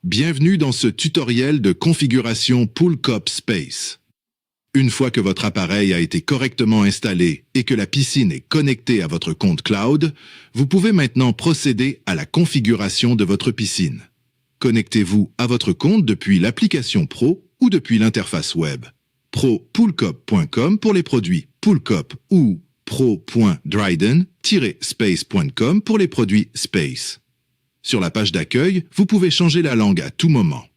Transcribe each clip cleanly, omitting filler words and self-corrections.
Bienvenue dans ce tutoriel de configuration Poolcup Space. Une fois que votre appareil a été correctement installé et que la piscine est connectée à votre compte cloud, vous pouvez maintenant procéder à la configuration de votre piscine. Connectez-vous à votre compte depuis l'application Pro ou depuis l'interface web. pro.poolcup.com pour les produits Poolcup ou pro.dryden-space.com pour les produits Space. Sur la page d'accueil, vous pouvez changer la langue à tout moment.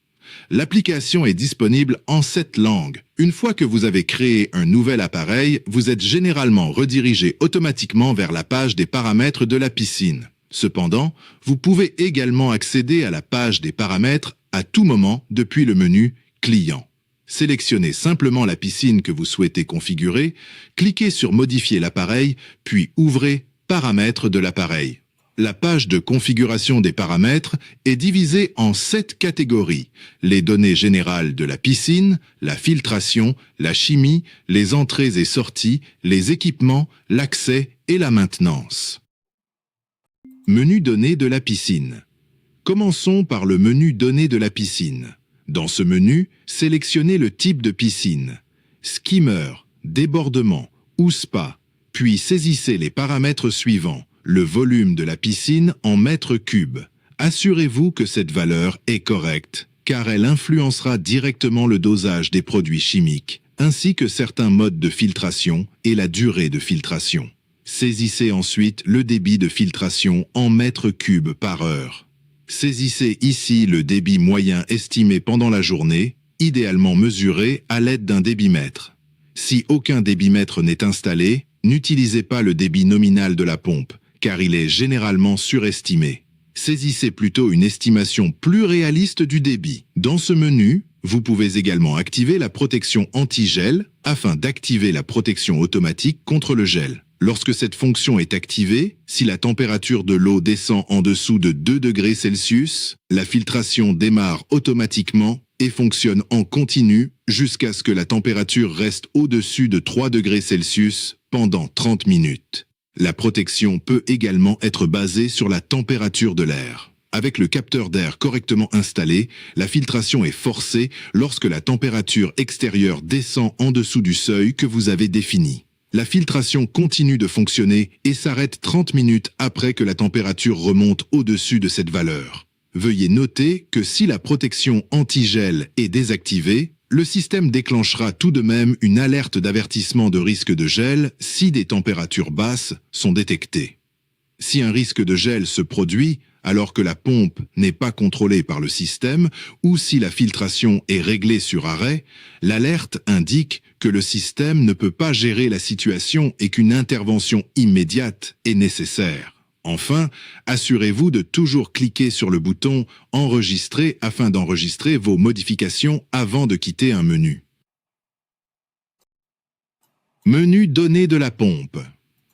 L'application est disponible en 7 langues. Une fois que vous avez créé un nouvel appareil, vous êtes généralement redirigé automatiquement vers la page des paramètres de la piscine. Cependant, vous pouvez également accéder à la page des paramètres à tout moment depuis le menu « Client ». Sélectionnez simplement la piscine que vous souhaitez configurer, cliquez sur « Modifier l'appareil », puis ouvrez « Paramètres de l'appareil ». La page de configuration des paramètres est divisée en 7 catégories: les données générales de la piscine, la filtration, la chimie, les entrées et sorties, les équipements, l'accès et la maintenance. Menu données de la piscine. Commençons par le menu données de la piscine. Dans ce menu, sélectionnez le type de piscine, skimmer, débordement ou spa, puis saisissez les paramètres suivants. Le volume de la piscine en mètres cubes. Assurez-vous que cette valeur est correcte, car elle influencera directement le dosage des produits chimiques, ainsi que certains modes de filtration et la durée de filtration. Saisissez ensuite le débit de filtration en mètres cubes par heure. Saisissez ici le débit moyen estimé pendant la journée, idéalement mesuré à l'aide d'un débitmètre. Si aucun débitmètre n'est installé, n'utilisez pas le débit nominal de la pompe, car il est généralement surestimé. Saisissez plutôt une estimation plus réaliste du débit. Dans ce menu, vous pouvez également activer la protection anti-gel afin d'activer la protection automatique contre le gel. Lorsque cette fonction est activée, si la température de l'eau descend en dessous de 2 degrés Celsius, la filtration démarre automatiquement et fonctionne en continu jusqu'à ce que la température reste au-dessus de 3 degrés Celsius pendant 30 minutes. La protection peut également être basée sur la température de l'air. Avec le capteur d'air correctement installé, la filtration est forcée lorsque la température extérieure descend en dessous du seuil que vous avez défini. La filtration continue de fonctionner et s'arrête 30 minutes après que la température remonte au-dessus de cette valeur. Veuillez noter que si la protection anti-gel est désactivée, le système déclenchera tout de même une alerte d'avertissement de risque de gel si des températures basses sont détectées. Si un risque de gel se produit alors que la pompe n'est pas contrôlée par le système ou si la filtration est réglée sur arrêt, l'alerte indique que le système ne peut pas gérer la situation et qu'une intervention immédiate est nécessaire. Enfin, assurez-vous de toujours cliquer sur le bouton « Enregistrer » afin d'enregistrer vos modifications avant de quitter un menu. Menu Données de la pompe.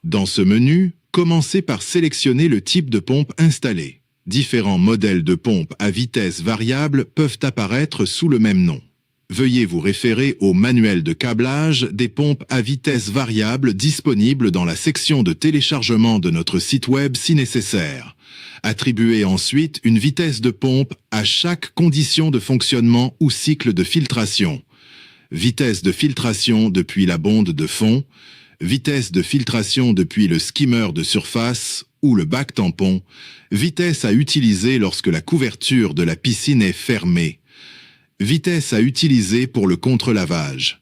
Dans ce menu, commencez par sélectionner le type de pompe installée. Différents modèles de pompes à vitesse variable peuvent apparaître sous le même nom. Veuillez vous référer au manuel de câblage des pompes à vitesse variable disponible dans la section de téléchargement de notre site web si nécessaire. Attribuez ensuite une vitesse de pompe à chaque condition de fonctionnement ou cycle de filtration. Vitesse de filtration depuis la bonde de fond, vitesse de filtration depuis le skimmer de surface ou le bac tampon, vitesse à utiliser lorsque la couverture de la piscine est fermée. Vitesse à utiliser pour le contre-lavage.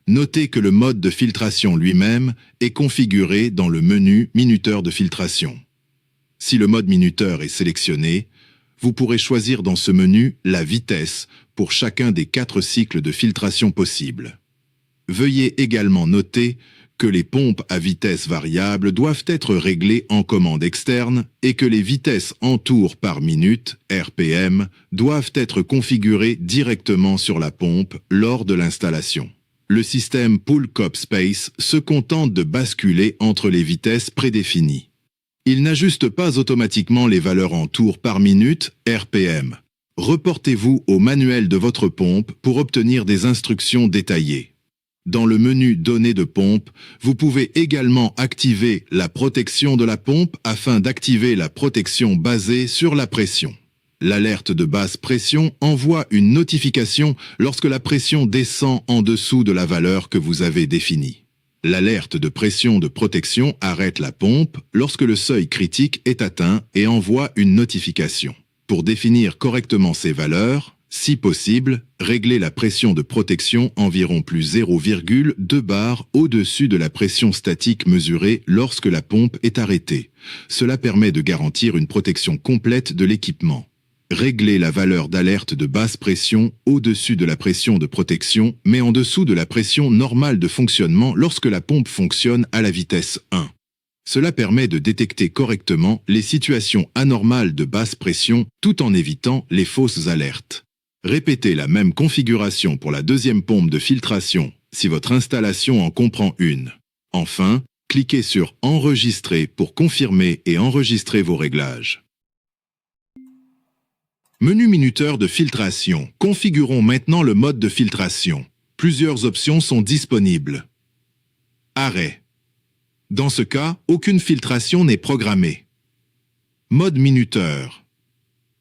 Notez que le mode de filtration lui-même est configuré dans le menu minuteur de filtration. Si le mode minuteur est sélectionné, vous pourrez choisir dans ce menu la vitesse pour chacun des 4 cycles de filtration possibles. Veuillez également noter que les pompes à vitesse variable doivent être réglées en commande externe et que les vitesses en tours par minute, RPM, doivent être configurées directement sur la pompe lors de l'installation. Le système Poolcup Space se contente de basculer entre les vitesses prédéfinies. Il n'ajuste pas automatiquement les valeurs en tours par minute, RPM. Reportez-vous au manuel de votre pompe pour obtenir des instructions détaillées. Dans le menu Données de pompe, vous pouvez également activer la protection de la pompe afin d'activer la protection basée sur la pression. L'alerte de basse pression envoie une notification lorsque la pression descend en dessous de la valeur que vous avez définie. L'alerte de pression de protection arrête la pompe lorsque le seuil critique est atteint et envoie une notification. Pour définir correctement ces valeurs, si possible, réglez la pression de protection environ plus 0,2 bar au-dessus de la pression statique mesurée lorsque la pompe est arrêtée. Cela permet de garantir une protection complète de l'équipement. Réglez la valeur d'alerte de basse pression au-dessus de la pression de protection, mais en dessous de la pression normale de fonctionnement lorsque la pompe fonctionne à la vitesse 1. Cela permet de détecter correctement les situations anormales de basse pression tout en évitant les fausses alertes. Répétez la même configuration pour la deuxième pompe de filtration si votre installation en comprend une. Enfin, cliquez sur « Enregistrer » pour confirmer et enregistrer vos réglages. Menu minuteur de filtration. Configurons maintenant le mode de filtration. Plusieurs options sont disponibles. Arrêt. Dans ce cas, aucune filtration n'est programmée. Mode minuteur.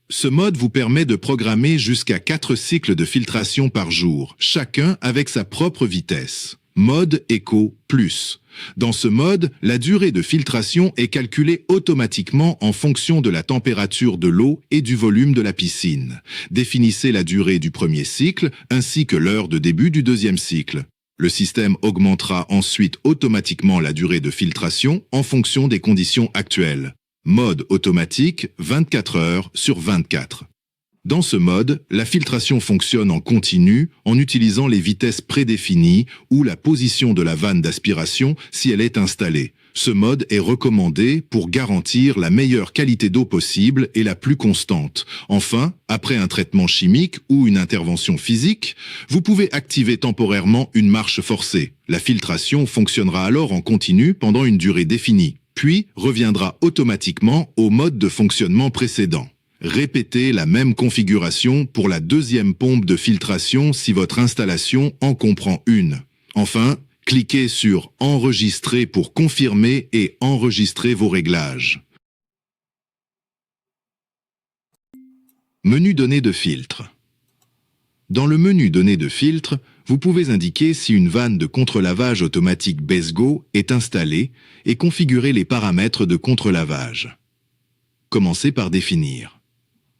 Ce mode vous permet de programmer jusqu'à 4 cycles de filtration par jour, chacun avec sa propre vitesse. Mode Eco Plus. Dans ce mode, la durée de filtration est calculée automatiquement en fonction de la température de l'eau et du volume de la piscine. Définissez la durée du premier cycle ainsi que l'heure de début du deuxième cycle. Le système augmentera ensuite automatiquement la durée de filtration en fonction des conditions actuelles. Mode automatique 24 heures sur 24. Dans ce mode, la filtration fonctionne en continu en utilisant les vitesses prédéfinies ou la position de la vanne d'aspiration si elle est installée. Ce mode est recommandé pour garantir la meilleure qualité d'eau possible et la plus constante. Enfin, après un traitement chimique ou une intervention physique, vous pouvez activer temporairement une marche forcée. La filtration fonctionnera alors en continu pendant une durée définie, puis reviendra automatiquement au mode de fonctionnement précédent. Répétez la même configuration pour la deuxième pompe de filtration si votre installation en comprend une. Enfin, cliquez sur « Enregistrer » pour confirmer et enregistrer vos réglages. Menu Données de filtre. Dans le menu Données de filtre, vous pouvez indiquer si une vanne de contre-lavage automatique BESGO est installée et configurer les paramètres de contre-lavage. Commencez par définir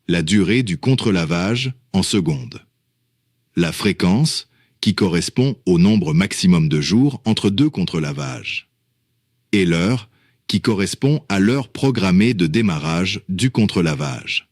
la durée du contre-lavage en secondes, la fréquence qui correspond au nombre maximum de jours entre deux contre-lavages, et l'heure qui correspond à l'heure programmée de démarrage du contre-lavage.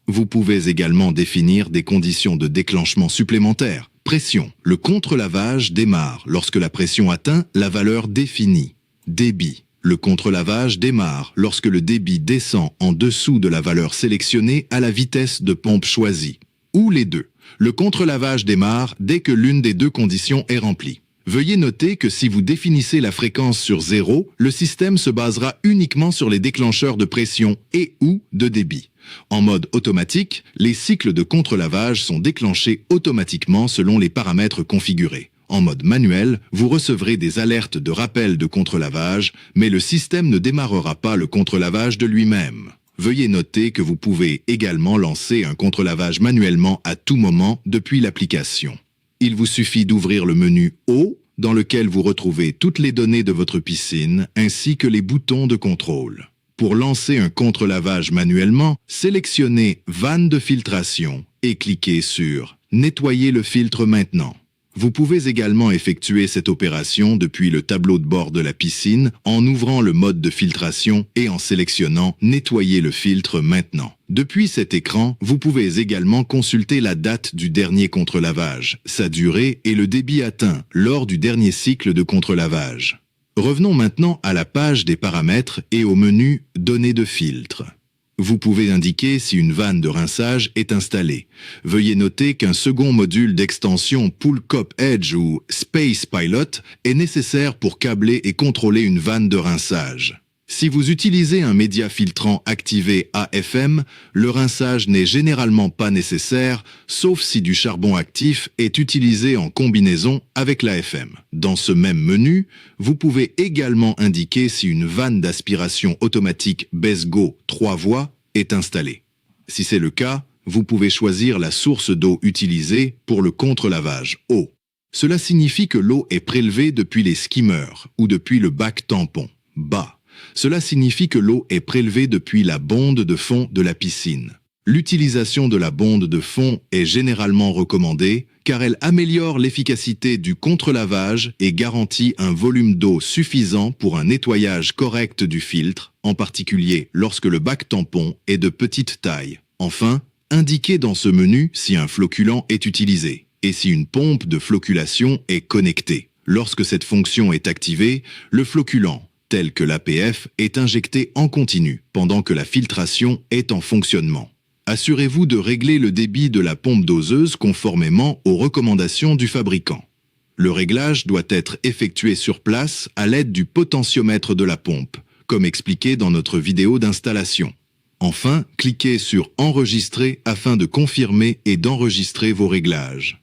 Vous pouvez également définir des conditions de déclenchement supplémentaires. Pression. Le contre-lavage démarre lorsque la pression atteint la valeur définie. Débit. Le contre-lavage démarre lorsque le débit descend en dessous de la valeur sélectionnée à la vitesse de pompe choisie. Ou les deux. Le contre-lavage démarre dès que l'une des deux conditions est remplie. Veuillez noter que si vous définissez la fréquence sur 0, le système se basera uniquement sur les déclencheurs de pression et ou de débit. En mode automatique, les cycles de contre-lavage sont déclenchés automatiquement selon les paramètres configurés. En mode manuel, vous recevrez des alertes de rappel de contre-lavage, mais le système ne démarrera pas le contre-lavage de lui-même. Veuillez noter que vous pouvez également lancer un contre-lavage manuellement à tout moment depuis l'application. Il vous suffit d'ouvrir le menu « Eau » dans lequel vous retrouvez toutes les données de votre piscine ainsi que les boutons de contrôle. Pour lancer un contre-lavage manuellement, sélectionnez « Vanne de filtration » et cliquez sur « Nettoyer le filtre maintenant ». Vous pouvez également effectuer cette opération depuis le tableau de bord de la piscine en ouvrant le mode de filtration et en sélectionnant « Nettoyer le filtre maintenant ». Depuis cet écran, vous pouvez également consulter la date du dernier contre-lavage, sa durée et le débit atteint lors du dernier cycle de contre-lavage. Revenons maintenant à la page des paramètres et au menu « Données de filtre ». Vous pouvez indiquer si une vanne de rinçage est installée. Veuillez noter qu'un second module d'extension Poolcop Edge ou Space Pilot est nécessaire pour câbler et contrôler une vanne de rinçage. Si vous utilisez un média filtrant activé AFM, le rinçage n'est généralement pas nécessaire, sauf si du charbon actif est utilisé en combinaison avec l'AFM. Dans ce même menu, vous pouvez également indiquer si une vanne d'aspiration automatique BESGO 3 voies est installée. Si c'est le cas, vous pouvez choisir la source d'eau utilisée pour le contre-lavage eau. Cela signifie que l'eau est prélevée depuis les skimmers ou depuis le bac tampon bas. Cela signifie que l'eau est prélevée depuis la bonde de fond de la piscine. L'utilisation de la bonde de fond est généralement recommandée car elle améliore l'efficacité du contre-lavage et garantit un volume d'eau suffisant pour un nettoyage correct du filtre, en particulier lorsque le bac tampon est de petite taille. Enfin, indiquez dans ce menu si un floculant est utilisé et si une pompe de floculation est connectée. Lorsque cette fonction est activée, le floculant, tel que l'APF, est injecté en continu pendant que la filtration est en fonctionnement. Assurez-vous de régler le débit de la pompe doseuse conformément aux recommandations du fabricant. Le réglage doit être effectué sur place à l'aide du potentiomètre de la pompe, comme expliqué dans notre vidéo d'installation. Enfin, cliquez sur « Enregistrer » afin de confirmer et d'enregistrer vos réglages.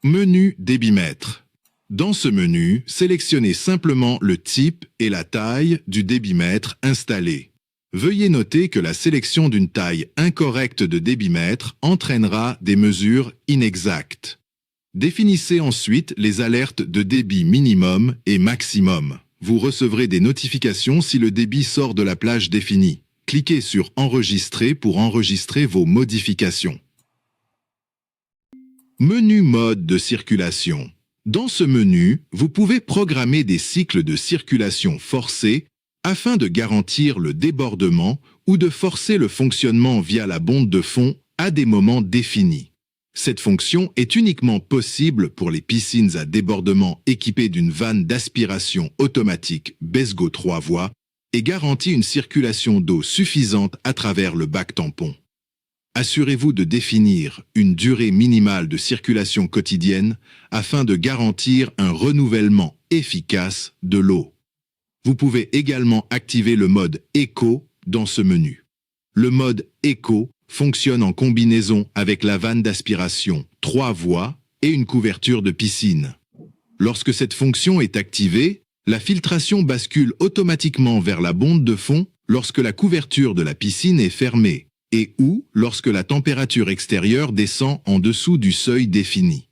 Menu débitmètre. Dans ce menu, sélectionnez simplement le type et la taille du débitmètre installé. Veuillez noter que la sélection d'une taille incorrecte de débitmètre entraînera des mesures inexactes. Définissez ensuite les alertes de débit minimum et maximum. Vous recevrez des notifications si le débit sort de la plage définie. Cliquez sur « Enregistrer » pour enregistrer vos modifications. Menu mode de circulation. Dans ce menu, vous pouvez programmer des cycles de circulation forcés afin de garantir le débordement ou de forcer le fonctionnement via la bonde de fond à des moments définis. Cette fonction est uniquement possible pour les piscines à débordement équipées d'une vanne d'aspiration automatique Besgo 3 voies et garantit une circulation d'eau suffisante à travers le bac tampon. Assurez-vous de définir une durée minimale de circulation quotidienne afin de garantir un renouvellement efficace de l'eau. Vous pouvez également activer le mode Eco dans ce menu. Le mode Eco fonctionne en combinaison avec la vanne d'aspiration 3 voies et une couverture de piscine. Lorsque cette fonction est activée, la filtration bascule automatiquement vers la bonde de fond lorsque la couverture de la piscine est fermée et ou lorsque la température extérieure descend en dessous du seuil défini.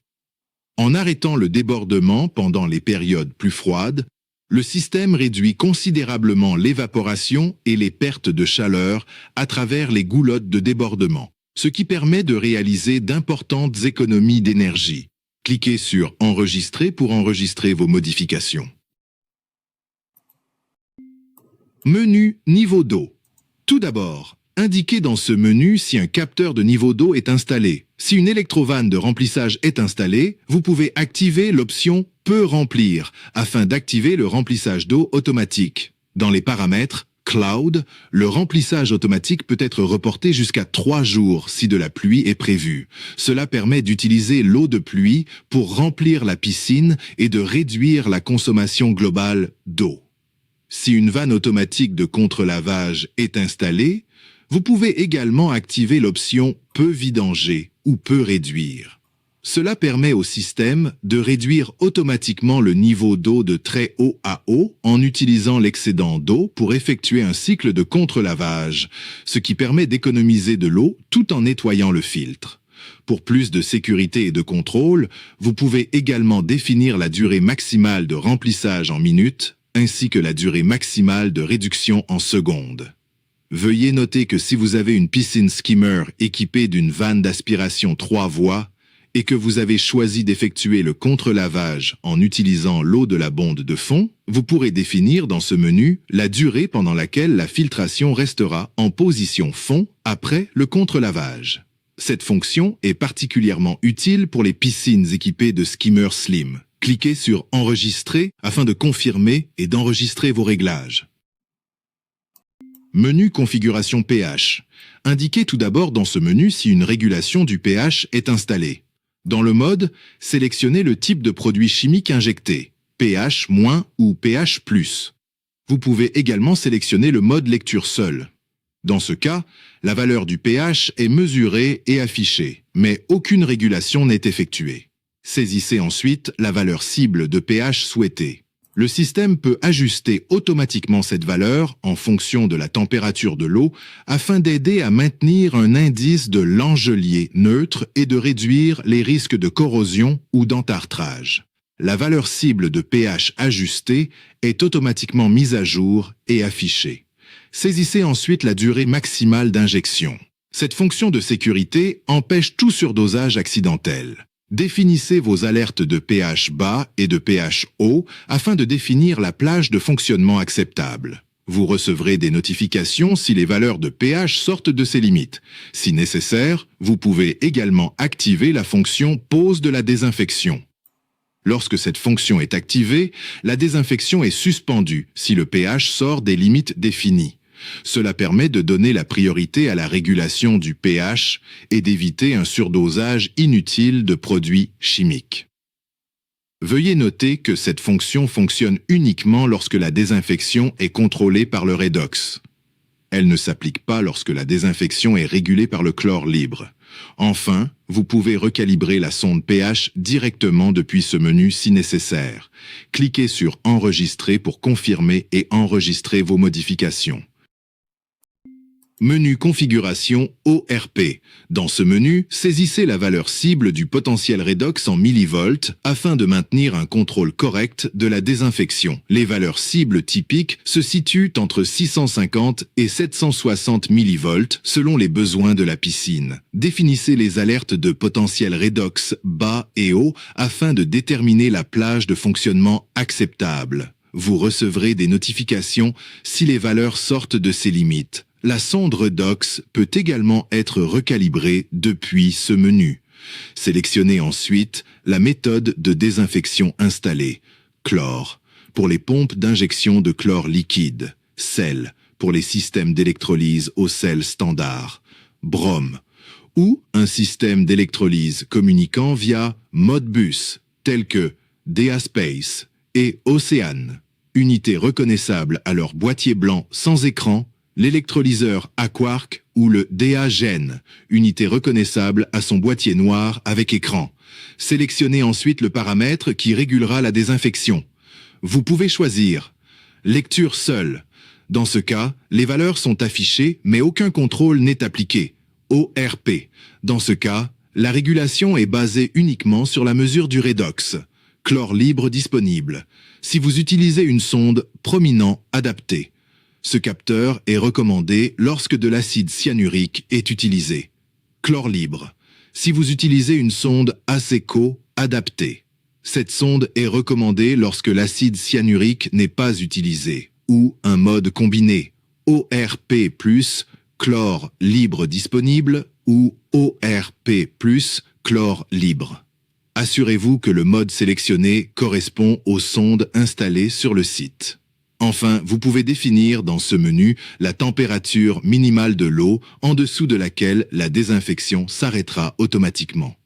En arrêtant le débordement pendant les périodes plus froides, le système réduit considérablement l'évaporation et les pertes de chaleur à travers les goulottes de débordement, ce qui permet de réaliser d'importantes économies d'énergie. Cliquez sur « Enregistrer » pour enregistrer vos modifications. Menu niveau d'eau. Tout d'abord, indiquez dans ce menu si un capteur de niveau d'eau est installé. Si une électrovanne de remplissage est installée, vous pouvez activer l'option « Peut remplir » afin d'activer le remplissage d'eau automatique. Dans les paramètres Cloud, le remplissage automatique peut être reporté jusqu'à 3 jours si de la pluie est prévue. Cela permet d'utiliser l'eau de pluie pour remplir la piscine et de réduire la consommation globale d'eau. Si une vanne automatique de contre-lavage est installée, vous pouvez également activer l'option « Peut vidanger » ou « Peut réduire ». Cela permet au système de réduire automatiquement le niveau d'eau de très haut à haut en utilisant l'excédent d'eau pour effectuer un cycle de contre-lavage, ce qui permet d'économiser de l'eau tout en nettoyant le filtre. Pour plus de sécurité et de contrôle, vous pouvez également définir la durée maximale de remplissage en minutes ainsi que la durée maximale de réduction en secondes. Veuillez noter que si vous avez une piscine skimmer équipée d'une vanne d'aspiration 3 voies et que vous avez choisi d'effectuer le contre-lavage en utilisant l'eau de la bonde de fond, vous pourrez définir dans ce menu la durée pendant laquelle la filtration restera en position fond après le contre-lavage. Cette fonction est particulièrement utile pour les piscines équipées de skimmers slim. Cliquez sur « Enregistrer » afin de confirmer et d'enregistrer vos réglages. Menu Configuration pH. Indiquez tout d'abord dans ce menu si une régulation du pH est installée. Dans le mode, sélectionnez le type de produit chimique injecté, pH- ou pH+. Vous pouvez également sélectionner le mode lecture seul. Dans ce cas, la valeur du pH est mesurée et affichée, mais aucune régulation n'est effectuée. Saisissez ensuite la valeur cible de pH souhaitée. Le système peut ajuster automatiquement cette valeur en fonction de la température de l'eau afin d'aider à maintenir un indice de Langelier neutre et de réduire les risques de corrosion ou d'entartrage. La valeur cible de pH ajustée est automatiquement mise à jour et affichée. Saisissez ensuite la durée maximale d'injection. Cette fonction de sécurité empêche tout surdosage accidentel. Définissez vos alertes de pH bas et de pH haut afin de définir la plage de fonctionnement acceptable. Vous recevrez des notifications si les valeurs de pH sortent de ces limites. Si nécessaire, vous pouvez également activer la fonction pause de la désinfection. Lorsque cette fonction est activée, la désinfection est suspendue si le pH sort des limites définies. Cela permet de donner la priorité à la régulation du pH et d'éviter un surdosage inutile de produits chimiques. Veuillez noter que cette fonction fonctionne uniquement lorsque la désinfection est contrôlée par le redox. Elle ne s'applique pas lorsque la désinfection est régulée par le chlore libre. Enfin, vous pouvez recalibrer la sonde pH directement depuis ce menu si nécessaire. Cliquez sur « Enregistrer » pour confirmer et enregistrer vos modifications. Menu Configuration ORP. Dans ce menu, saisissez la valeur cible du potentiel redox en millivolts afin de maintenir un contrôle correct de la désinfection. Les valeurs cibles typiques se situent entre 650 et 760 millivolts selon les besoins de la piscine. Définissez les alertes de potentiel redox bas et haut afin de déterminer la plage de fonctionnement acceptable. Vous recevrez des notifications si les valeurs sortent de ces limites. La sonde redox peut également être recalibrée depuis ce menu. Sélectionnez ensuite la méthode de désinfection installée, chlore, pour les pompes d'injection de chlore liquide, sel, pour les systèmes d'électrolyse au sel standard, brome, ou un système d'électrolyse communiquant via Modbus, tel que DA-Space et Océane, unités reconnaissables à leur boîtier blanc sans écran, l'électrolyseur Aquark ou le DA-Gen, unité reconnaissable à son boîtier noir avec écran. Sélectionnez ensuite le paramètre qui régulera la désinfection. Vous pouvez choisir lecture seule. Dans ce cas, les valeurs sont affichées mais aucun contrôle n'est appliqué. ORP. Dans ce cas, la régulation est basée uniquement sur la mesure du redox. Chlore libre disponible. Si vous utilisez une sonde prominent adaptée. Ce capteur est recommandé lorsque de l'acide cyanurique est utilisé. Chlore libre. Si vous utilisez une sonde ASECO adaptée. Cette sonde est recommandée lorsque l'acide cyanurique n'est pas utilisé, ou un mode combiné, ORP+, chlore libre disponible, ou ORP+, chlore libre. Assurez-vous que le mode sélectionné correspond aux sondes installées sur le site. Enfin, vous pouvez définir dans ce menu la température minimale de l'eau en dessous de laquelle la désinfection s'arrêtera automatiquement.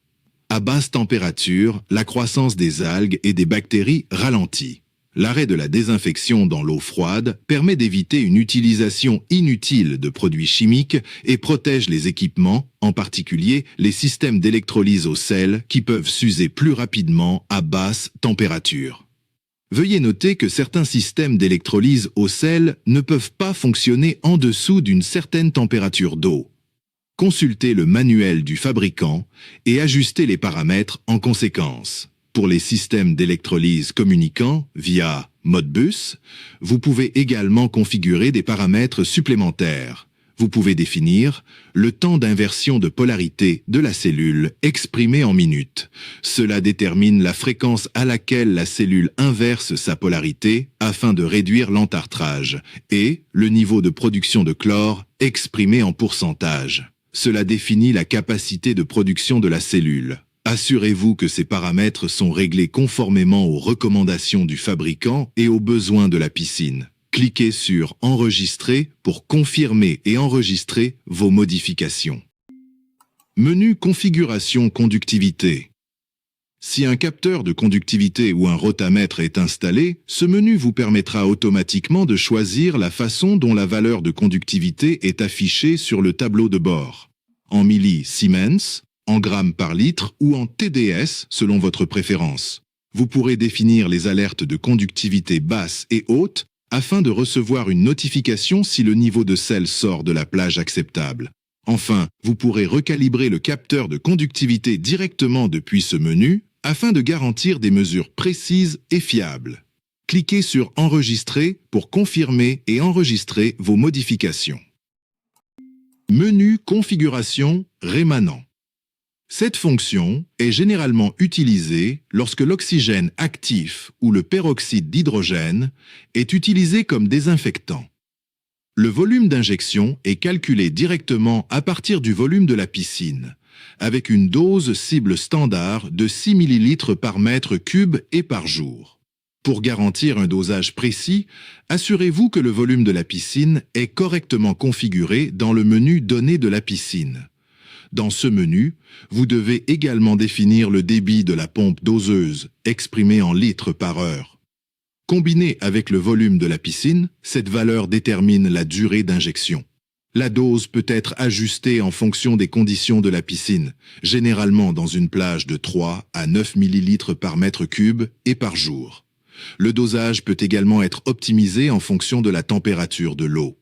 À basse température, la croissance des algues et des bactéries ralentit. L'arrêt de la désinfection dans l'eau froide permet d'éviter une utilisation inutile de produits chimiques et protège les équipements, en particulier les systèmes d'électrolyse au sel qui peuvent s'user plus rapidement à basse température. Veuillez noter que certains systèmes d'électrolyse au sel ne peuvent pas fonctionner en dessous d'une certaine température d'eau. Consultez le manuel du fabricant et ajustez les paramètres en conséquence. Pour les systèmes d'électrolyse communiquant via Modbus, vous pouvez également configurer des paramètres supplémentaires. Vous pouvez définir le temps d'inversion de polarité de la cellule exprimé en minutes. Cela détermine la fréquence à laquelle la cellule inverse sa polarité afin de réduire l'entartrage et le niveau de production de chlore exprimé en pourcentage. Cela définit la capacité de production de la cellule. Assurez-vous que ces paramètres sont réglés conformément aux recommandations du fabricant et aux besoins de la piscine. Cliquez sur « Enregistrer » pour confirmer et enregistrer vos modifications. Menu Configuration Conductivité. Si un capteur de conductivité ou un rotamètre est installé, ce menu vous permettra automatiquement de choisir la façon dont la valeur de conductivité est affichée sur le tableau de bord. En millisiemens, en grammes par litre ou en TDS selon votre préférence. Vous pourrez définir les alertes de conductivité basse et haute afin de recevoir une notification si le niveau de sel sort de la plage acceptable. Enfin, vous pourrez recalibrer le capteur de conductivité directement depuis ce menu afin de garantir des mesures précises et fiables. Cliquez sur Enregistrer pour confirmer et enregistrer vos modifications. Menu Configuration rémanent. Cette fonction est généralement utilisée lorsque l'oxygène actif ou le peroxyde d'hydrogène est utilisé comme désinfectant. Le volume d'injection est calculé directement à partir du volume de la piscine, avec une dose cible standard de 6 ml par mètre cube et par jour. Pour garantir un dosage précis, assurez-vous que le volume de la piscine est correctement configuré dans le menu Données de la piscine. Dans ce menu, vous devez également définir le débit de la pompe doseuse, exprimé en litres par heure. Combiné avec le volume de la piscine, cette valeur détermine la durée d'injection. La dose peut être ajustée en fonction des conditions de la piscine, généralement dans une plage de 3 à 9 ml par mètre cube et par jour. Le dosage peut également être optimisé en fonction de la température de l'eau.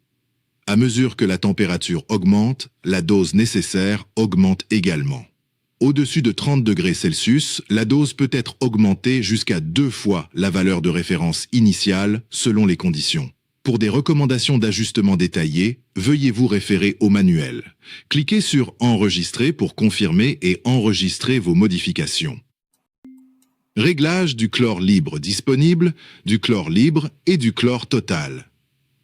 À mesure que la température augmente, la dose nécessaire augmente également. Au-dessus de 30 degrés Celsius, la dose peut être augmentée jusqu'à 2 fois la valeur de référence initiale selon les conditions. Pour des recommandations d'ajustement détaillées, veuillez vous référer au manuel. Cliquez sur Enregistrer pour confirmer et enregistrer vos modifications. Réglage du chlore libre disponible, du chlore libre et du chlore total.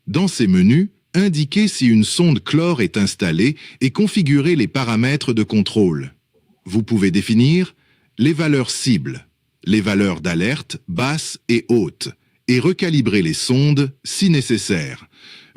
Dans ces menus, indiquez si une sonde chlore est installée et configurez les paramètres de contrôle. Vous pouvez définir les valeurs cibles, les valeurs d'alerte basses et hautes, et recalibrer les sondes si nécessaire.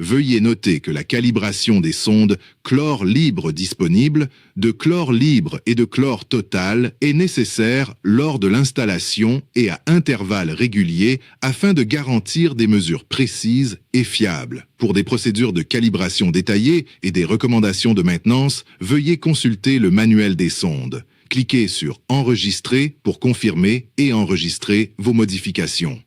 Veuillez noter que la calibration des sondes chlore libre disponibles, de chlore libre et de chlore total est nécessaire lors de l'installation et à intervalles réguliers afin de garantir des mesures précises et fiables. Pour des procédures de calibration détaillées et des recommandations de maintenance, veuillez consulter le manuel des sondes. Cliquez sur Enregistrer pour confirmer et enregistrer vos modifications.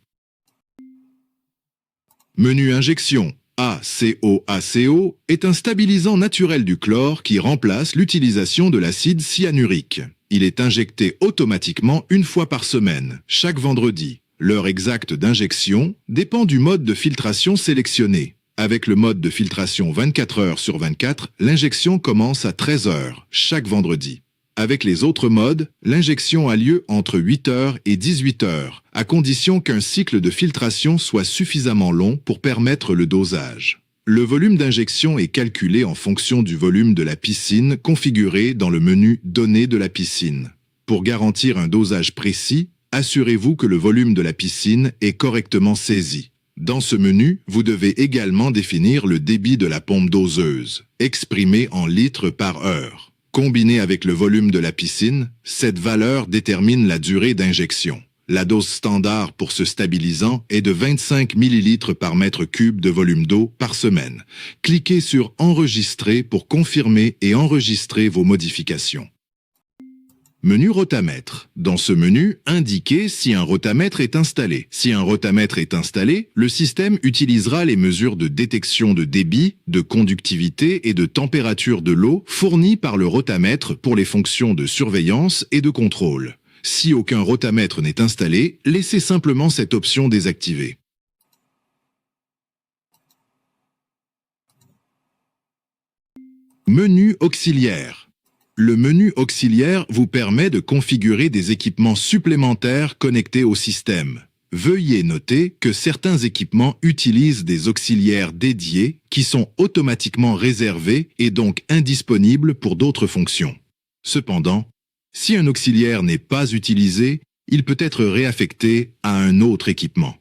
Menu Injection. ACO est un stabilisant naturel du chlore qui remplace l'utilisation de l'acide cyanurique. Il est injecté automatiquement une fois par semaine, chaque vendredi. L'heure exacte d'injection dépend du mode de filtration sélectionné. Avec le mode de filtration 24 heures sur 24, l'injection commence à 13 heures, chaque vendredi. Avec les autres modes, l'injection a lieu entre 8 heures et 18 heures, à condition qu'un cycle de filtration soit suffisamment long pour permettre le dosage. Le volume d'injection est calculé en fonction du volume de la piscine configuré dans le menu Données de la piscine. Pour garantir un dosage précis, assurez-vous que le volume de la piscine est correctement saisi. Dans ce menu, vous devez également définir le débit de la pompe doseuse, exprimé en litres par heure. Combiné avec le volume de la piscine, cette valeur détermine la durée d'injection. La dose standard pour ce stabilisant est de 25 ml par mètre cube de volume d'eau par semaine. Cliquez sur Enregistrer pour confirmer et enregistrer vos modifications. Menu rotamètre. Dans ce menu, indiquez si un rotamètre est installé. Si un rotamètre est installé, le système utilisera les mesures de détection de débit, de conductivité et de température de l'eau fournies par le rotamètre pour les fonctions de surveillance et de contrôle. Si aucun rotamètre n'est installé, laissez simplement cette option désactivée. Menu auxiliaire. Le menu auxiliaire vous permet de configurer des équipements supplémentaires connectés au système. Veuillez noter que certains équipements utilisent des auxiliaires dédiés qui sont automatiquement réservés et donc indisponibles pour d'autres fonctions. Cependant, si un auxiliaire n'est pas utilisé, il peut être réaffecté à un autre équipement.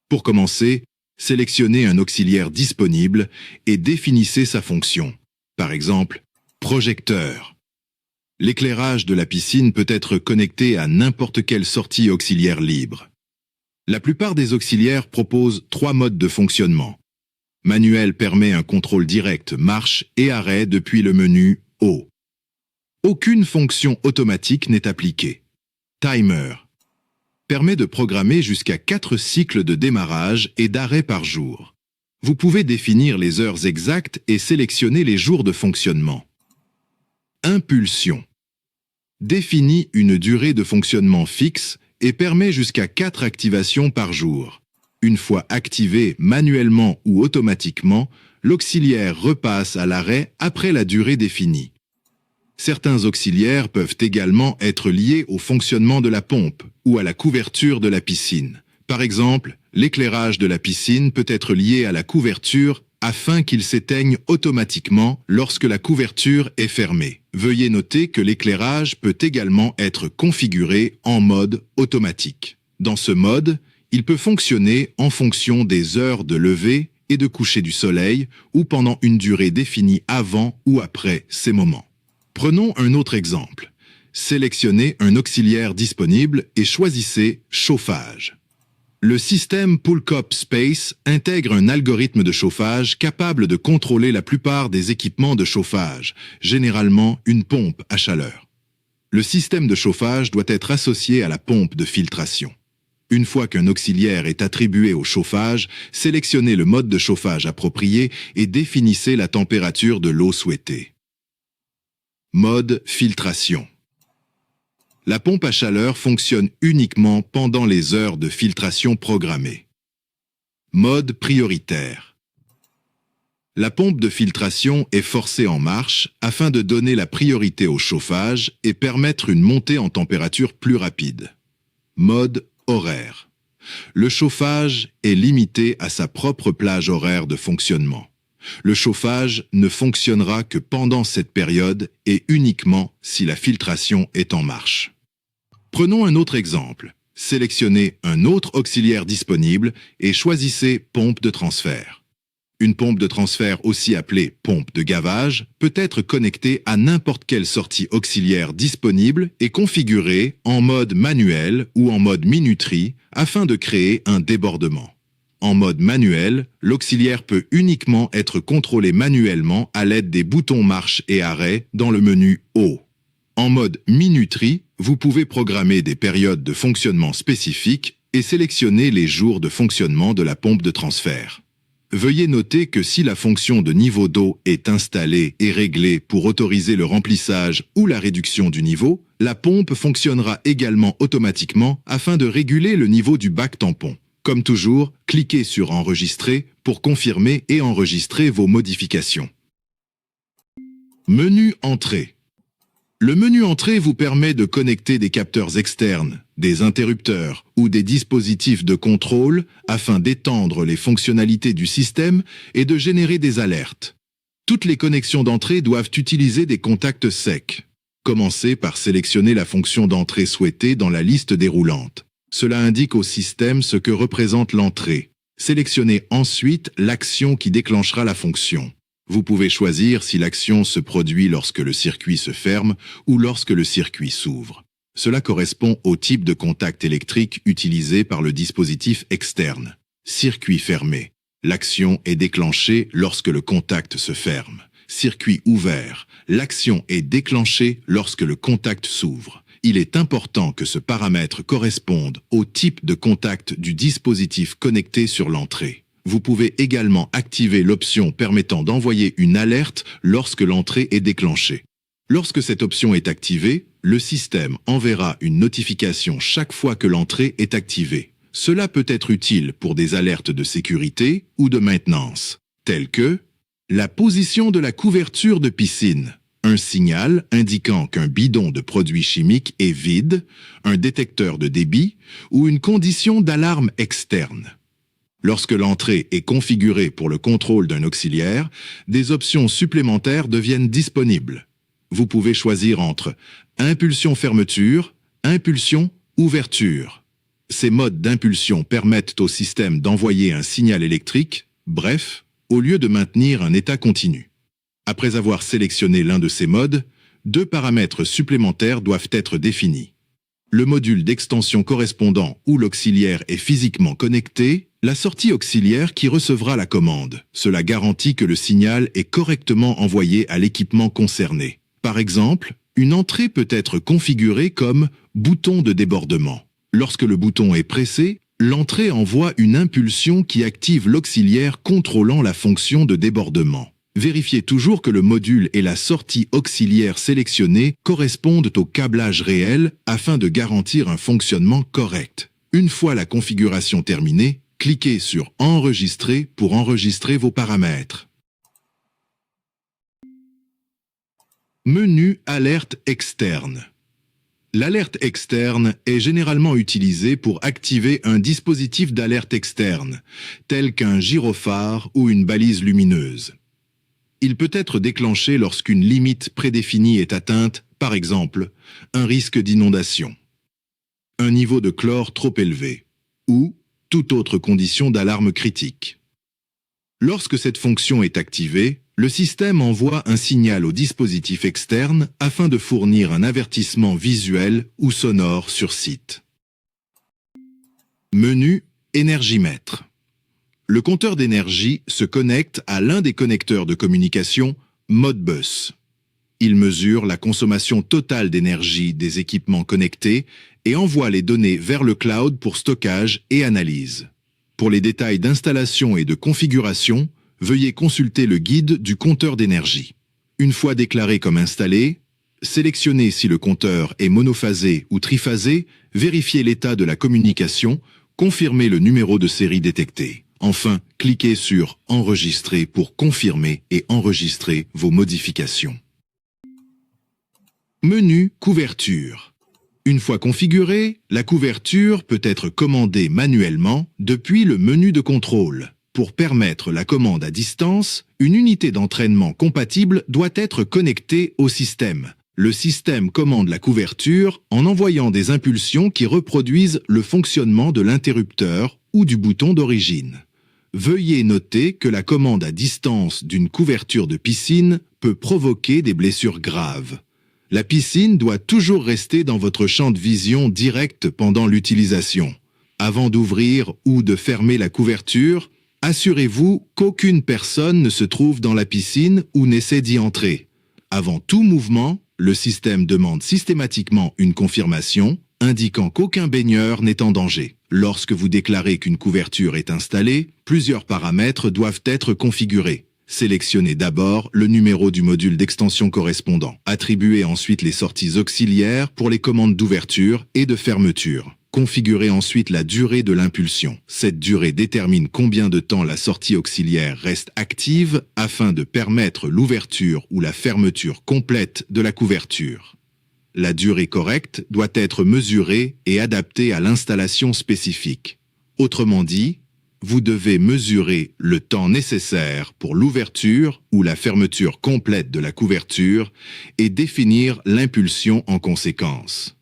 Pour commencer, sélectionnez un auxiliaire disponible et définissez sa fonction. Par exemple, projecteur. L'éclairage de la piscine peut être connecté à n'importe quelle sortie auxiliaire libre. La plupart des auxiliaires proposent 3 modes de fonctionnement. Manuel permet un contrôle direct marche et arrêt depuis le menu Eau. Aucune fonction automatique n'est appliquée. Timer. permet de programmer jusqu'à 4 cycles de démarrage et d'arrêt par jour. Vous pouvez définir les heures exactes et sélectionner les jours de fonctionnement. Impulsion. Définit une durée de fonctionnement fixe et permet jusqu'à 4 activations par jour. Une fois activé manuellement ou automatiquement, l'auxiliaire repasse à l'arrêt après la durée définie. Certains auxiliaires peuvent également être liés au fonctionnement de la pompe ou à la couverture de la piscine. Par exemple, l'éclairage de la piscine peut être lié à la couverture afin qu'il s'éteigne automatiquement lorsque la couverture est fermée. Veuillez noter que l'éclairage peut également être configuré en mode automatique. Dans ce mode, il peut fonctionner en fonction des heures de lever et de coucher du soleil ou pendant une durée définie avant ou après ces moments. Prenons un autre exemple. Sélectionnez un auxiliaire disponible et choisissez « Chauffage ». Le système Poolcop Space intègre un algorithme de chauffage capable de contrôler la plupart des équipements de chauffage, généralement une pompe à chaleur. Le système de chauffage doit être associé à la pompe de filtration. Une fois qu'un auxiliaire est attribué au chauffage, sélectionnez le mode de chauffage approprié et définissez la température de l'eau souhaitée. Mode filtration. La pompe à chaleur fonctionne uniquement pendant les heures de filtration programmées. Mode prioritaire. La pompe de filtration est forcée en marche afin de donner la priorité au chauffage et permettre une montée en température plus rapide. Mode horaire. Le chauffage est limité à sa propre plage horaire de fonctionnement. Le chauffage ne fonctionnera que pendant cette période et uniquement si la filtration est en marche. Prenons un autre exemple. Sélectionnez un autre auxiliaire disponible et choisissez pompe de transfert. Une pompe de transfert, aussi appelée pompe de gavage, peut être connectée à n'importe quelle sortie auxiliaire disponible et configurée en mode manuel ou en mode minuterie afin de créer un débordement. En mode manuel, l'auxiliaire peut uniquement être contrôlé manuellement à l'aide des boutons marche et arrêt dans le menu Haut. En mode minuterie, vous pouvez programmer des périodes de fonctionnement spécifiques et sélectionner les jours de fonctionnement de la pompe de transfert. Veuillez noter que si la fonction de niveau d'eau est installée et réglée pour autoriser le remplissage ou la réduction du niveau, la pompe fonctionnera également automatiquement afin de réguler le niveau du bac tampon. Comme toujours, cliquez sur « Enregistrer » pour confirmer et enregistrer vos modifications. Menu Entrée. Le menu Entrée vous permet de connecter des capteurs externes, des interrupteurs ou des dispositifs de contrôle afin d'étendre les fonctionnalités du système et de générer des alertes. Toutes les connexions d'entrée doivent utiliser des contacts secs. Commencez par sélectionner la fonction d'entrée souhaitée dans la liste déroulante. Cela indique au système ce que représente l'entrée. Sélectionnez ensuite l'action qui déclenchera la fonction. Vous pouvez choisir si l'action se produit lorsque le circuit se ferme ou lorsque le circuit s'ouvre. Cela correspond au type de contact électrique utilisé par le dispositif externe. Circuit fermé. L'action est déclenchée lorsque le contact se ferme. Circuit ouvert. L'action est déclenchée lorsque le contact s'ouvre. Il est important que ce paramètre corresponde au type de contact du dispositif connecté sur l'entrée. Vous pouvez également activer l'option permettant d'envoyer une alerte lorsque l'entrée est déclenchée. Lorsque cette option est activée, le système enverra une notification chaque fois que l'entrée est activée. Cela peut être utile pour des alertes de sécurité ou de maintenance, telles que la position de la couverture de piscine, un signal indiquant qu'un bidon de produits chimiques est vide, un détecteur de débit ou une condition d'alarme externe. Lorsque l'entrée est configurée pour le contrôle d'un auxiliaire, des options supplémentaires deviennent disponibles. Vous pouvez choisir entre impulsion fermeture, impulsion ouverture. Ces modes d'impulsion permettent au système d'envoyer un signal électrique, bref, au lieu de maintenir un état continu. Après avoir sélectionné l'un de ces modes, 2 paramètres supplémentaires doivent être définis. Le module d'extension correspondant où l'auxiliaire est physiquement connecté, la sortie auxiliaire qui recevra la commande. Cela garantit que le signal est correctement envoyé à l'équipement concerné. Par exemple, une entrée peut être configurée comme bouton de débordement. Lorsque le bouton est pressé, l'entrée envoie une impulsion qui active l'auxiliaire contrôlant la fonction de débordement. Vérifiez toujours que le module et la sortie auxiliaire sélectionnée correspondent au câblage réel afin de garantir un fonctionnement correct. Une fois la configuration terminée, cliquez sur « Enregistrer » pour enregistrer vos paramètres. Menu Alerte externe. L'alerte externe est généralement utilisée pour activer un dispositif d'alerte externe, tel qu'un gyrophare ou une balise lumineuse. Il peut être déclenché lorsqu'une limite prédéfinie est atteinte, par exemple, un risque d'inondation, un niveau de chlore trop élevé, ou toute autre condition d'alarme critique. Lorsque cette fonction est activée, le système envoie un signal au dispositif externe afin de fournir un avertissement visuel ou sonore sur site. Menu Énergimètre. Le compteur d'énergie se connecte à l'un des connecteurs de communication Modbus. Il mesure la consommation totale d'énergie des équipements connectés et envoie les données vers le cloud pour stockage et analyse. Pour les détails d'installation et de configuration, veuillez consulter le guide du compteur d'énergie. Une fois déclaré comme installé, sélectionnez si le compteur est monophasé ou triphasé, vérifiez l'état de la communication, confirmez le numéro de série détecté. Enfin, cliquez sur « Enregistrer » pour confirmer et enregistrer vos modifications. Menu Couverture. Une fois configurée, la couverture peut être commandée manuellement depuis le menu de contrôle. Pour permettre la commande à distance, une unité d'entraînement compatible doit être connectée au système. Le système commande la couverture en envoyant des impulsions qui reproduisent le fonctionnement de l'interrupteur ou du bouton d'origine. Veuillez noter que la commande à distance d'une couverture de piscine peut provoquer des blessures graves. La piscine doit toujours rester dans votre champ de vision direct pendant l'utilisation. Avant d'ouvrir ou de fermer la couverture, assurez-vous qu'aucune personne ne se trouve dans la piscine ou n'essaie d'y entrer. Avant tout mouvement, le système demande systématiquement une confirmation indiquant qu'aucun baigneur n'est en danger. Lorsque vous déclarez qu'une couverture est installée, plusieurs paramètres doivent être configurés. Sélectionnez d'abord le numéro du module d'extension correspondant. Attribuez ensuite les sorties auxiliaires pour les commandes d'ouverture et de fermeture. Configurez ensuite la durée de l'impulsion. Cette durée détermine combien de temps la sortie auxiliaire reste active afin de permettre l'ouverture ou la fermeture complète de la couverture. La durée correcte doit être mesurée et adaptée à l'installation spécifique. Autrement dit, vous devez mesurer le temps nécessaire pour l'ouverture ou la fermeture complète de la couverture et définir l'impulsion en conséquence.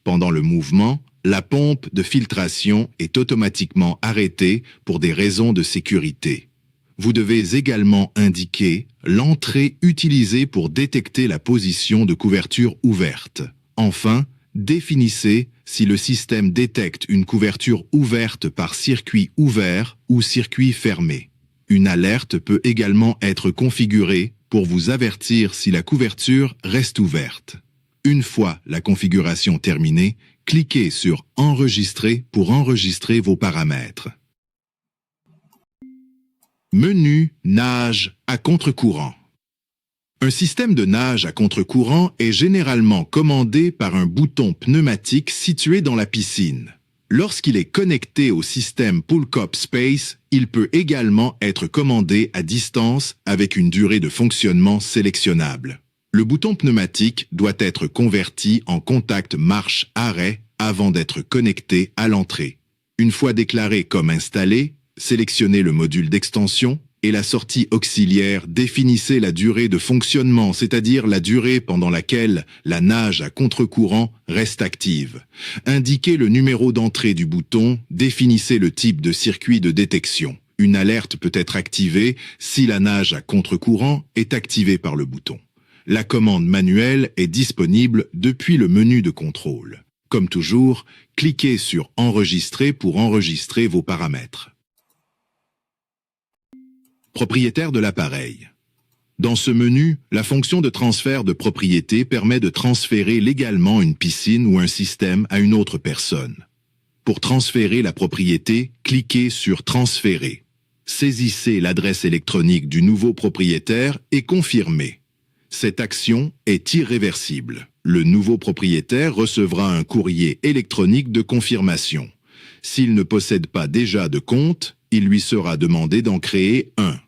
Pendant le mouvement, la pompe de filtration est automatiquement arrêtée pour des raisons de sécurité. Vous devez également indiquer l'entrée utilisée pour détecter la position de couverture ouverte. Enfin, définissez si le système détecte une couverture ouverte par circuit ouvert ou circuit fermé. Une alerte peut également être configurée pour vous avertir si la couverture reste ouverte. Une fois la configuration terminée, cliquez sur « Enregistrer » pour enregistrer vos paramètres. Menu Nage à contre-courant. Un système de nage à contre-courant est généralement commandé par un bouton pneumatique situé dans la piscine. Lorsqu'il est connecté au système Poolcop Space, il peut également être commandé à distance avec une durée de fonctionnement sélectionnable. Le bouton pneumatique doit être converti en contact marche-arrêt avant d'être connecté à l'entrée. Une fois déclaré comme installé, sélectionnez le module d'extension et la sortie auxiliaire, définissez la durée de fonctionnement, c'est-à-dire la durée pendant laquelle la nage à contre-courant reste active. Indiquez le numéro d'entrée du bouton, définissez le type de circuit de détection. Une alerte peut être activée si la nage à contre-courant est activée par le bouton. La commande manuelle est disponible depuis le menu de contrôle. Comme toujours, cliquez sur « Enregistrer » pour enregistrer vos paramètres. Propriétaire de l'appareil. Dans ce menu, la fonction de transfert de propriété permet de transférer légalement une piscine ou un système à une autre personne. Pour transférer la propriété, cliquez sur « Transférer ». Saisissez l'adresse électronique du nouveau propriétaire et confirmez. Cette action est irréversible. Le nouveau propriétaire recevra un courrier électronique de confirmation. S'il ne possède pas déjà de compte, il lui sera demandé d'en créer un.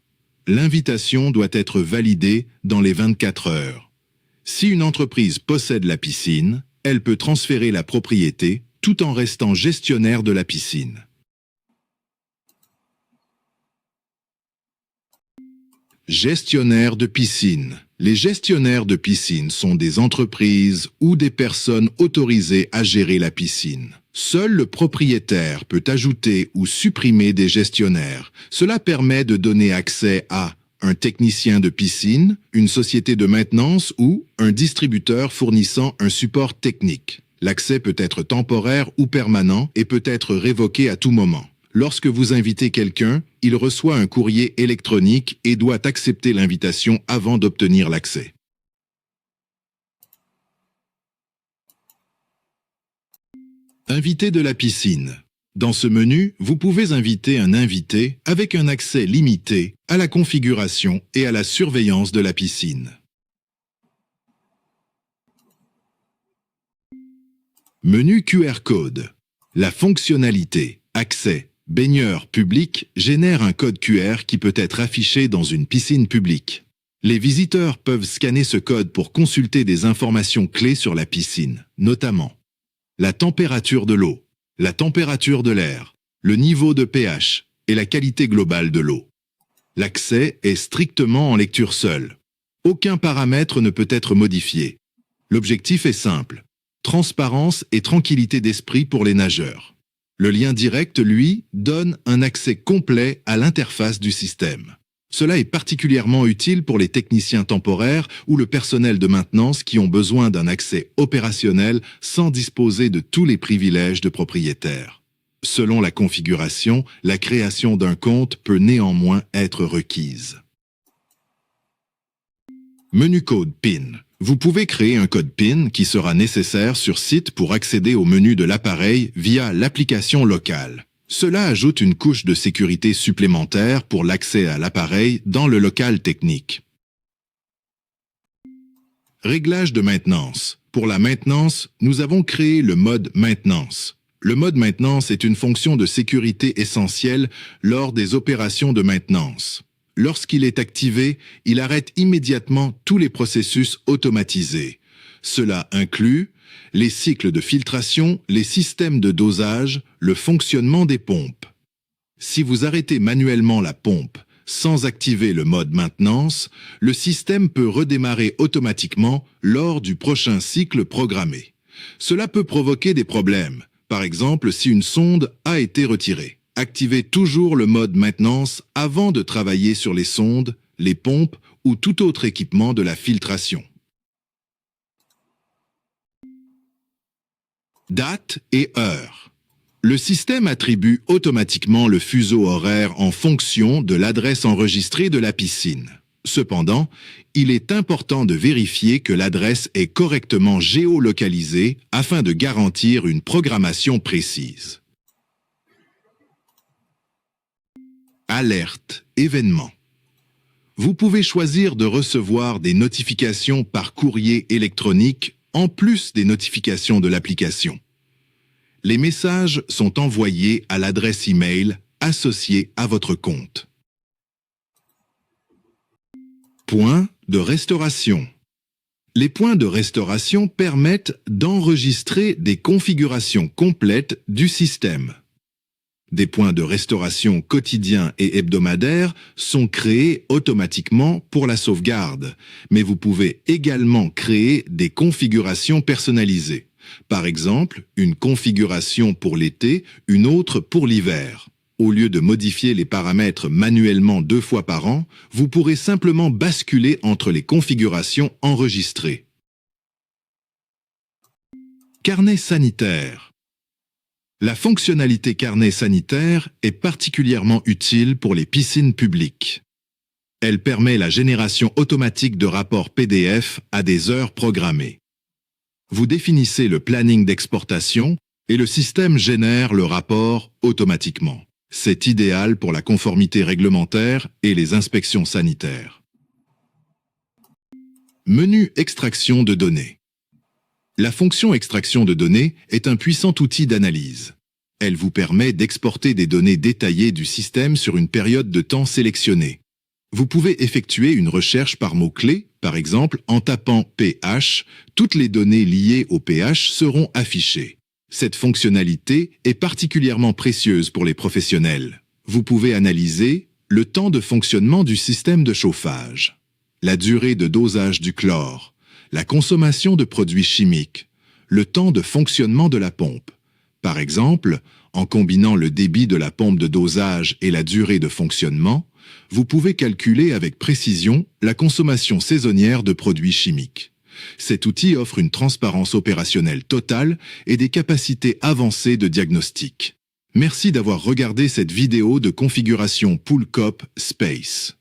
L'invitation doit être validée dans les 24 heures. Si une entreprise possède la piscine, elle peut transférer la propriété tout en restant gestionnaire de la piscine. Gestionnaire de piscine. Les gestionnaires de piscine sont des entreprises ou des personnes autorisées à gérer la piscine. Seul le propriétaire peut ajouter ou supprimer des gestionnaires. Cela permet de donner accès à un technicien de piscine, une société de maintenance ou un distributeur fournissant un support technique. L'accès peut être temporaire ou permanent et peut être révoqué à tout moment. Lorsque vous invitez quelqu'un, il reçoit un courrier électronique et doit accepter l'invitation avant d'obtenir l'accès. Invité de la piscine. Dans ce menu, vous pouvez inviter un invité avec un accès limité à la configuration et à la surveillance de la piscine. Menu QR Code. La fonctionnalité Accès baigneur public génère un code QR qui peut être affiché dans une piscine publique. Les visiteurs peuvent scanner ce code pour consulter des informations clés sur la piscine, notamment la température de l'eau, la température de l'air, le niveau de pH et la qualité globale de l'eau. L'accès est strictement en lecture seule. Aucun paramètre ne peut être modifié. L'objectif est simple: transparence et tranquillité d'esprit pour les nageurs. Le lien direct, lui, donne un accès complet à l'interface du système. Cela est particulièrement utile pour les techniciens temporaires ou le personnel de maintenance qui ont besoin d'un accès opérationnel sans disposer de tous les privilèges de propriétaire. Selon la configuration, la création d'un compte peut néanmoins être requise. Menu code PIN. Vous pouvez créer un code PIN qui sera nécessaire sur site pour accéder au menu de l'appareil via l'application locale. Cela ajoute une couche de sécurité supplémentaire pour l'accès à l'appareil dans le local technique. Réglage de maintenance. Pour la maintenance, nous avons créé le mode maintenance. Le mode maintenance est une fonction de sécurité essentielle lors des opérations de maintenance. Lorsqu'il est activé, il arrête immédiatement tous les processus automatisés. Cela inclut les cycles de filtration, les systèmes de dosage, le fonctionnement des pompes. Si vous arrêtez manuellement la pompe sans activer le mode maintenance, le système peut redémarrer automatiquement lors du prochain cycle programmé. Cela peut provoquer des problèmes, par exemple si une sonde a été retirée. Activez toujours le mode maintenance avant de travailler sur les sondes, les pompes ou tout autre équipement de la filtration. Date et heure. Le système attribue automatiquement le fuseau horaire en fonction de l'adresse enregistrée de la piscine. Cependant, il est important de vérifier que l'adresse est correctement géolocalisée afin de garantir une programmation précise. Alerte, événement. Vous pouvez choisir de recevoir des notifications par courrier électronique en plus des notifications de l'application. Les messages sont envoyés à l'adresse email associée à votre compte. Points de restauration. Les points de restauration permettent d'enregistrer des configurations complètes du système. Des points de restauration quotidiens et hebdomadaires sont créés automatiquement pour la sauvegarde, mais vous pouvez également créer des configurations personnalisées. Par exemple, une configuration pour l'été, une autre pour l'hiver. Au lieu de modifier les paramètres manuellement 2 fois par an, vous pourrez simplement basculer entre les configurations enregistrées. Carnet sanitaire. La fonctionnalité carnet sanitaire est particulièrement utile pour les piscines publiques. Elle permet la génération automatique de rapports PDF à des heures programmées. Vous définissez le planning d'exportation, et le système génère le rapport automatiquement. C'est idéal pour la conformité réglementaire et les inspections sanitaires. Menu extraction de données. La fonction extraction de données est un puissant outil d'analyse. Elle vous permet d'exporter des données détaillées du système sur une période de temps sélectionnée. Vous pouvez effectuer une recherche par mots-clés, par exemple en tapant pH, toutes les données liées au pH seront affichées. Cette fonctionnalité est particulièrement précieuse pour les professionnels. Vous pouvez analyser le temps de fonctionnement du système de chauffage, la durée de dosage du chlore, la consommation de produits chimiques, le temps de fonctionnement de la pompe. Par exemple, en combinant le débit de la pompe de dosage et la durée de fonctionnement, vous pouvez calculer avec précision la consommation saisonnière de produits chimiques. Cet outil offre une transparence opérationnelle totale et des capacités avancées de diagnostic. Merci d'avoir regardé cette vidéo de configuration Poolcop Space.